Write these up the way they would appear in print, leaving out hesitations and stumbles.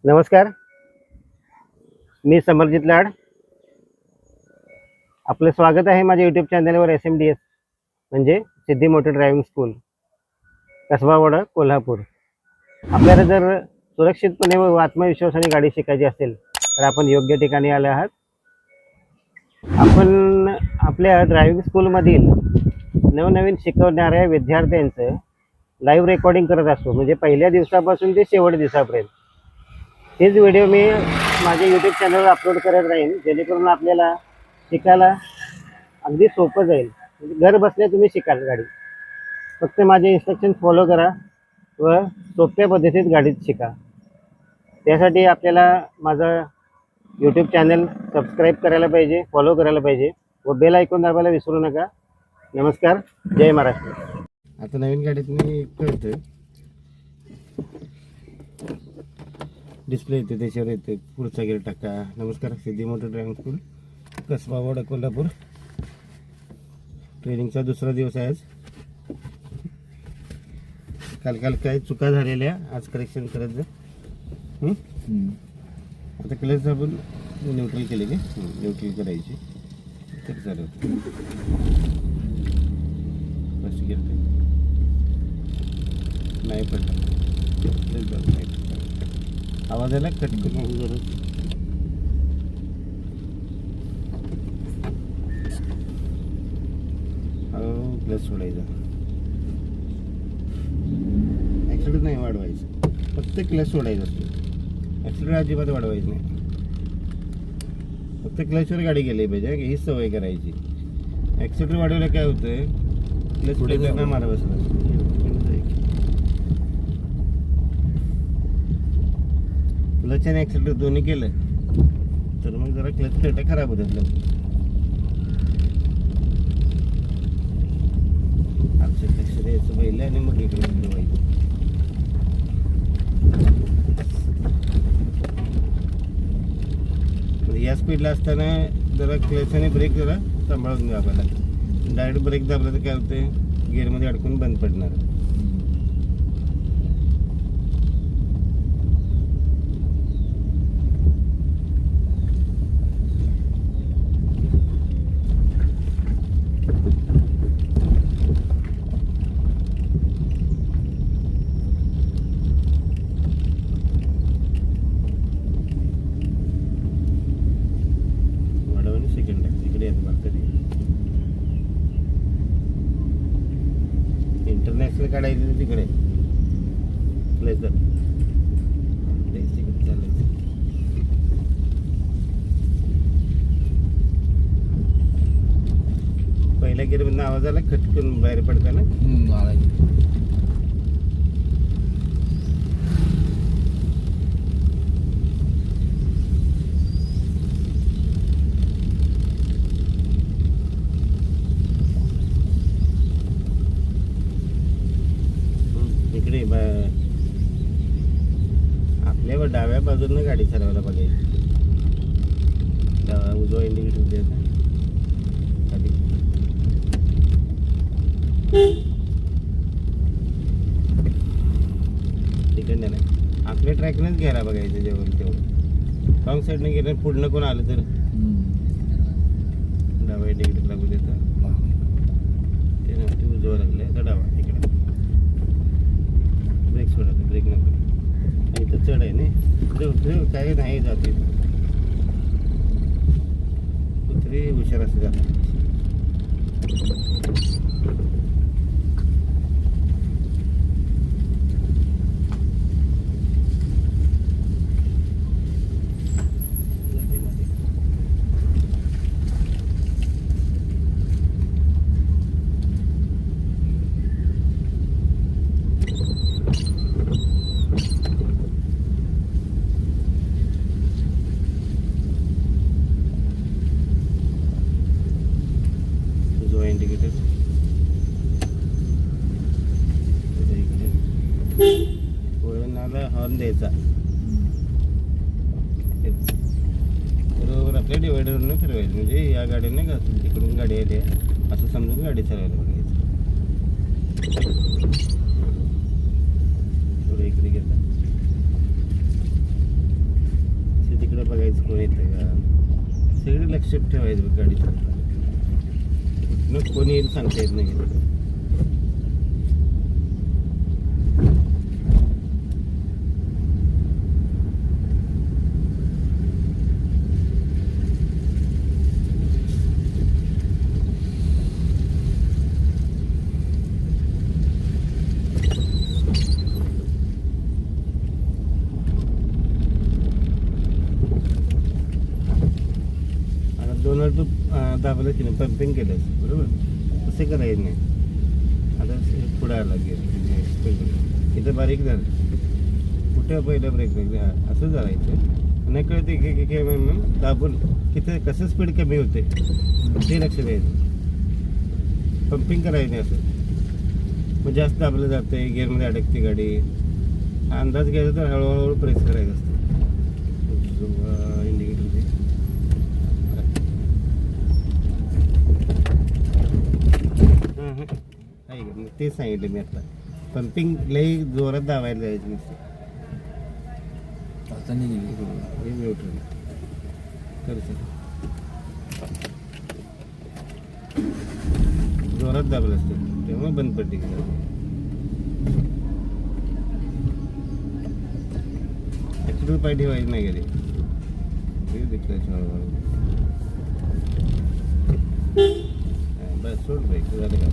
नमस्कार, मी समरजित लाड. आपलं स्वागत आहे माझ्या यूट्यूब चॅनलवर. SMDS म्हणजे सिद्धी मोटर ड्रायव्हिंग स्कूल, कसबावाडा, कोल्हापूर. आपल्याला जर सुरक्षितपणे व आत्मविश्वासाने गाडी शिकायची असेल तर आपण योग्य ठिकाणी आले आहात. आपण आपल्या ड्रायव्हिंग स्कूलमधील नवनवीन शिकवणाऱ्या विद्यार्थ्यांचं लाईव्ह रेकॉर्डिंग करत असतो, म्हणजे पहिल्या दिवसापासून ते शेवट दिवसापर्यंत. हेच व्हिडिओ मी माझ्या यूट्यूब चॅनलवर अपलोड करत राहीन, जेणेकरून आपल्याला शिकायला अगदी सोपं जाईल. म्हणजे घर बसल्या तुम्ही शिकाल गाडी. फक्त माझे इन्स्ट्रक्शन फॉलो करा व सोप्या पद्धतीत गाडीत शिका. त्यासाठी आपल्याला माझं यूट्यूब चॅनल सबस्क्राईब करायला पाहिजे, फॉलो करायला पाहिजे व बेल आयकॉन दाबायला विसरू नका. नमस्कार, जय महाराष्ट्र. आता नवीन गाडीत मी कळतं डिस्प्ले येते, त्याच्यावर येते पुढचा गिअर टाका. नमस्कार, सिद्धी मोटर ड्रायव्हिंग स्कूल, कसबावाडा, कोल्हापूर. ट्रेनिंगचा दुसरा दिवस आहे आज. काल काही चुका झालेल्या आज करेक्शन करत जा. आता क्लच दाबून न्यूट्रल केले की न्यूट्रल करायची तर चालू फर्स्ट गिअर नाही पडला. क्लच दाबून नाही आवाज आला कट करून जरा प्लस सोडायचा. ॲक्सिडेंट नाही वाढवायचं, फक्त क्लच सोडायचं असतो. ॲक्सिडेंट अजिबात वाढवायचं नाही, फक्त क्लचवर गाडी गेली पाहिजे. ही सवय करायची. ॲक्सिडेंट वाढवलं काय होतं, क्लच पुढे त्यांना मारा बसला. क्लच आणि ॲक्सिलेटर दोन्ही केलं तर मग जरा क्लच प्लेट खराब होतात. लक्ष द्यायचं पहिलं आणि मग इकडे फिरवायचं. या स्पीडला असताना जरा क्लच आणि ब्रेक जरा सांभाळून दाबायला. डायरेक्ट ब्रेक दाबला तर काय होतं, गिअरमध्ये अडकून बंद पडणार. इंटरनॅशनल काढायचं तिकडे प्लेस तिकडे चालायचं. पहिल्या गिअर मधून आवाज आला खटकून बाहेर पडताना. इकडे आपल्या डाव्या बाजूनं गाडी चालवायला बघायची. डावा उजवा इंडिकेटर द्यायचा खाली. तिकडनं नाही, आपल्या ट्रॅकनंच घ्यायला बघायचं. जेवण तेवढं रॉंग साईडनं गेलं, पुढनं कोण आलं तर डावा इंडिकेटर लागू देतं. ते नव्हते उजवा लागले तर डावा तिकडे ब्रेक सोडायचं. ब्रेक नको, इथं चढ आहे नाही, काय नाही जाते. कुत्री हुशार असते जातात. इंडिकेटर वळणाला हॉर्न द्यायचा. बरोबर आपल्या डिवायडरनं फिरवायचं, म्हणजे या गाडीने का तिकडून गाडी आली आहे असं समजून गाडी चालवायला बघायचं. थोडं इकडे घेता कोण येतं का सगळे लक्षात ठेवायचं गाडी कुठनं कोणी येईल सांगता येत नाही. दोन तू दाबलं की नाही पंपिंग केलं बरोबर तसे करायचं नाही. आता पुढे आला गेलं इथं बारीक झालं कुठं पहिलं ब्रेक असं झालायचं नाही कळते की दाबून तिथं कसं स्पीड कमी होते ते लक्ष द्यायचं. पंपिंग करायचं नाही असं मग जास्त दाबलं जातं आहे गिअरमध्ये अडकते गाडी. हा अंदाज घ्यायचा तर हळूहळू प्रेस करायचं असतं इंडिकेटरचे. आहे का तेच सांगितलं मी आता पंपिंग लई जोरात दाबायला जायचं नसते. आता नाही हे न्यूट्रल कर जोरात दाबलं असतं तेव्हा बंद पडते की ॲक्सिडेंट पाय ठेवायचं नाही गेले हे दिसलं बस सोड बाईक झालं का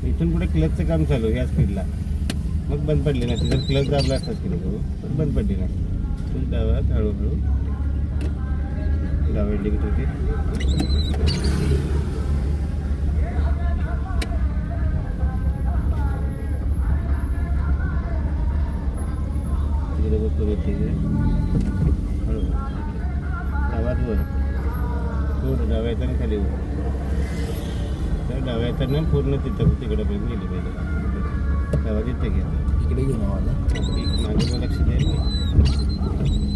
इथून पुढे क्लचचं काम चालू या स्पीडला मग बंद पडली नसते. जर क्लच दाबला असताच की तो पण बंद पडली नसते. तू डाव्यात हळूहळू डाव्या इंडिकेटरचे तिकडे बघतो हळू डाव्यात वर थोडं डाव्या येताना खाली वर डाव्या येताना पूर्ण तिथं तिकडे पण गेली पाहिजे. डावा तिथं घ्या इकडे घेऊन आवाला माझं लक्ष द्यायला नाही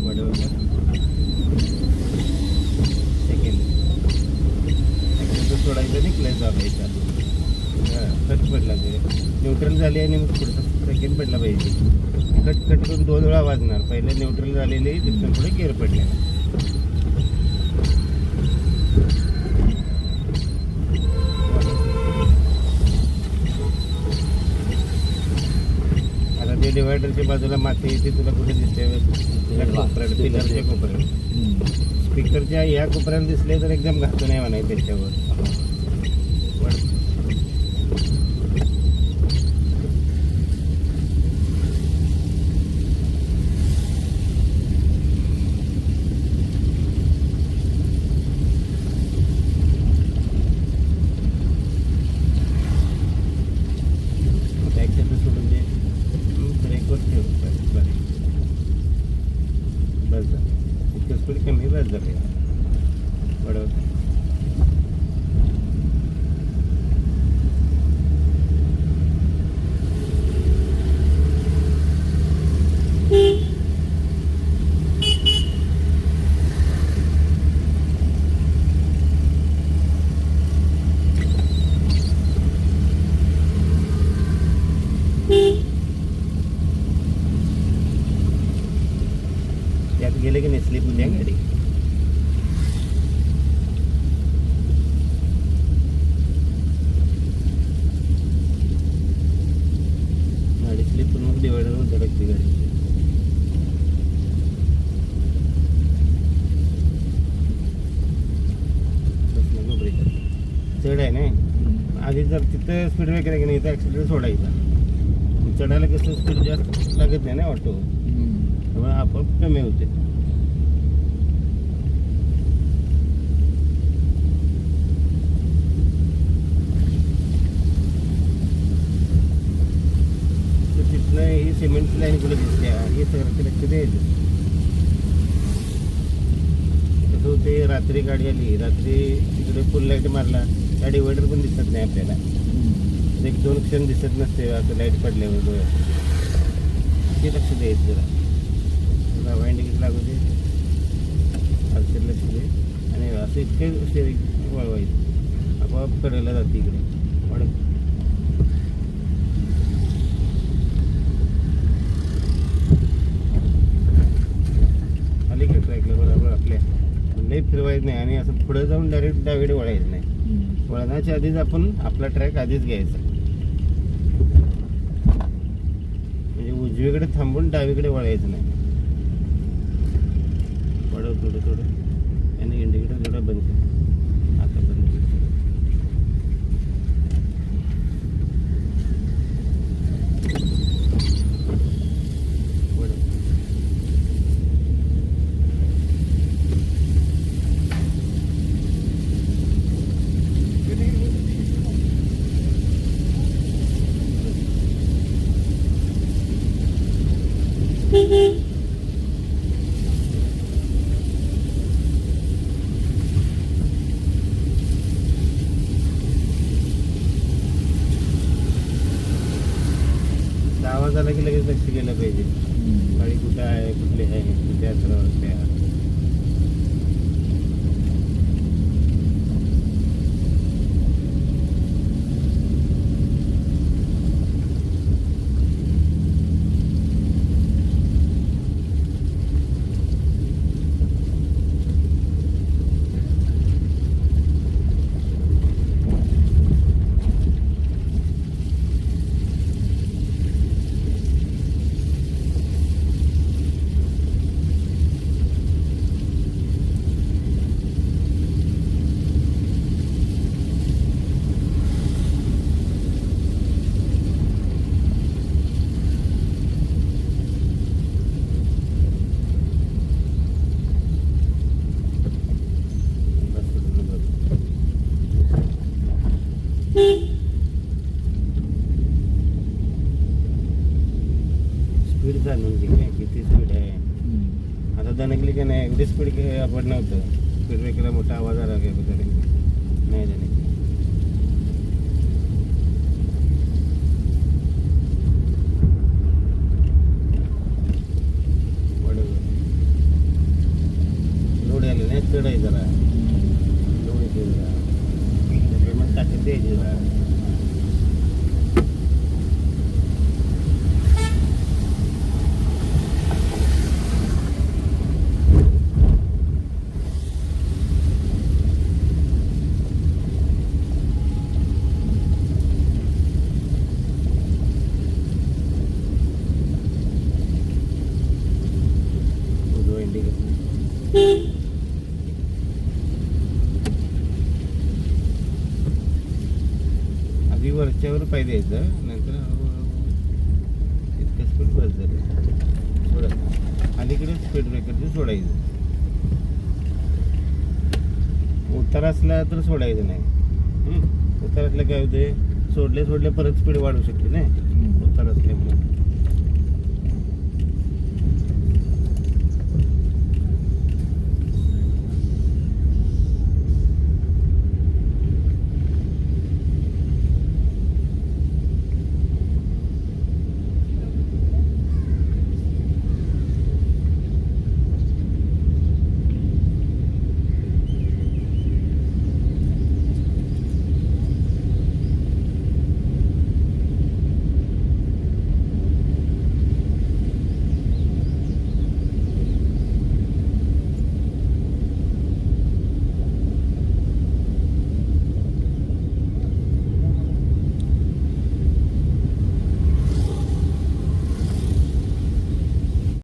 वडवलं सेकंड सोडायचं नाही क्लच दाबायचा. कट पडला ते न्यूट्रल झाली आणि मग पुढचा सेकंड पडला पाहिजे. कट कट करून 2 वेळा वाजणार. पहिले न्यूट्रल झालेले तिथून पुढे गिअर पडले. आता ते डिवायडरच्या बाजूला माती येते तुला कुठे दिसते कोपऱ्यात पिलरच्या कोपऱ्यात स्पीकरच्या या कोपऱ्याला दिसले तर एकदम घातू नाही म्हणाय त्याच्यावर. सोडून दे ब्रेकवर ठेव बारीक बस झालं इतकं स्पीड कमी बस झालं बरोबर. त्यात गेले की नेसली पुण्या गाडी गाडी स्लिप पण मग डिवायडरवर धडकते गाडी. ब्रेकर चढ आहे ना आधी जर तिथं स्पीड ब्रेकर आहे की नाही तर ॲक्सिलेटर सोडायचा. चढायला कसं स्पीड जास्त लागत नाही ना ऑटो त्यामुळे आपोआप कमी होते. तिथनं ही सिमेंटची लाईन कुठे दिसते हे सगळं लक्ष द्यायचं. कसं होते रात्री गाडी आली रात्री तिकडे फुल लाईट मारला त्या डिवायडर पण दिसत नाही आपल्याला. 1-2 क्षण दिसत नसते असं लाईट पडल्यावर डोळ्यात. ते लक्ष द्यायचं जरा डावा इंडिकेटर लागू दे आरसेल लक्ष दे आणि असं इतकं स्टेरिंग वळवायचं आपोआप कडेला जाते इकडे वाढत. आली का ट्रॅकला बरोबर आपल्या लई फिरवायचं नाही आणि असं पुढे जाऊन डायरेक्ट डावीकडे वळायचं नाही. वळणाच्या आधीच आपण आपला ट्रॅक आधीच घ्यायचा, म्हणजे उजवीकडे थांबून डावीकडे वळायचं नाही. वळव थोडं थोडं आणि इंडिकेटर थोडं बंद कर. आता बंद कर. वळव. आवाज आला की लगेच लक्ष गेलं पाहिजे. गाडी कुठं आहे, कुठली आहे, कुठे असं रस्ते आहे. स्पीड जाणून घे काय किती स्पीड आहे. आता दणकली की नाही, एवढी स्पीड आपण नव्हतं. स्पीड ब्रेकरला मोठा आवाज आला काय नाही दणकली. लोड आले नाही, चढ आहे जरा. लोड येते जरा, पेमेंट टाकत द्यायची जरा. आधी वरच्यावर पाय द्यायचं, नंतर इतकं स्पीड बस झालं. सोडा अलीकडे स्पीड ब्रेकरचं सोडायचं. उतार असला तर सोडायचं नाही. उतार असलं काय होते, सोडले परत स्पीड वाढू शकते नाही उतार असल्यामुळे.